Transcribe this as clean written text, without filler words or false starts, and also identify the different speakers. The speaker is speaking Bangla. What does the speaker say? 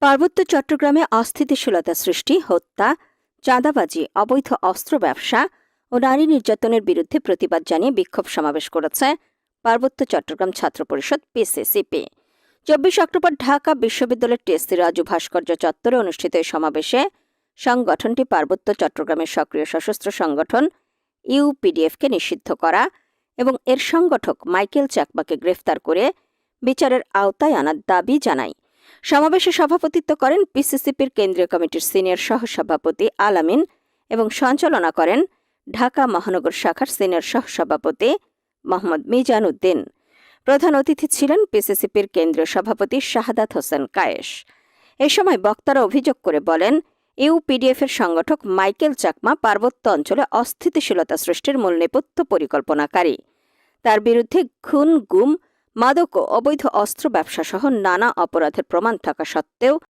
Speaker 1: পার্বত্য চট্টগ্রামে অস্থিতিশীলতা সৃষ্টি, হত্যা, চাঁদাবাজি, অবৈধ অস্ত্র ব্যবসা ও নারী নির্যাতনের বিরুদ্ধে প্রতিবাদ জানিয়ে বিক্ষোভ সমাবেশ করেছে পার্বত্য চট্টগ্রাম ছাত্র পরিষদ পিসিসিপি। 24 অক্টোবর ঢাকা বিশ্ববিদ্যালয়ের টিএসসি রাজু ভাস্কর্য চত্বরে অনুষ্ঠিত এই সমাবেশে সংগঠনটি পার্বত্য চট্টগ্রামের সক্রিয় সশস্ত্র সংগঠন ইউপিডিএফকে নিষিদ্ধ করা এবং এর সংগঠক মাইকেল চাকমাকে গ্রেফতার করে বিচারের আওতায় আনার দাবি জানায়। সমাবেশে সভাপতিত্ব করেন পিসিসিপির কেন্দ্রীয় কমিটির সিনিয়র সহসভাপতি আলামিন এবং সঞ্চালনা করেন ঢাকা মহানগর শাখার সিনিয়র সহসভাপতি মোহাম্মদ মিজান উদ্দিন। প্রধান অতিথি ছিলেন পিসিসিপির কেন্দ্রীয় সভাপতি শাহাদাত হোসেন কায়েস। এ সময় বক্তারা অভিযোগ করে বলেন, ইউপিডিএফের সংগঠক মাইকেল চাকমা পার্বত্য অঞ্চলে অস্থিতিশীলতা সৃষ্টির মূল নেপথ্য পরিকল্পনাকারী। তার বিরুদ্ধে খুন, গুম, মাদক ও অবৈধ অস্ত্র ব্যবসা সহ নানা অপরাধের প্রমাণ থাকা সত্ত্বেও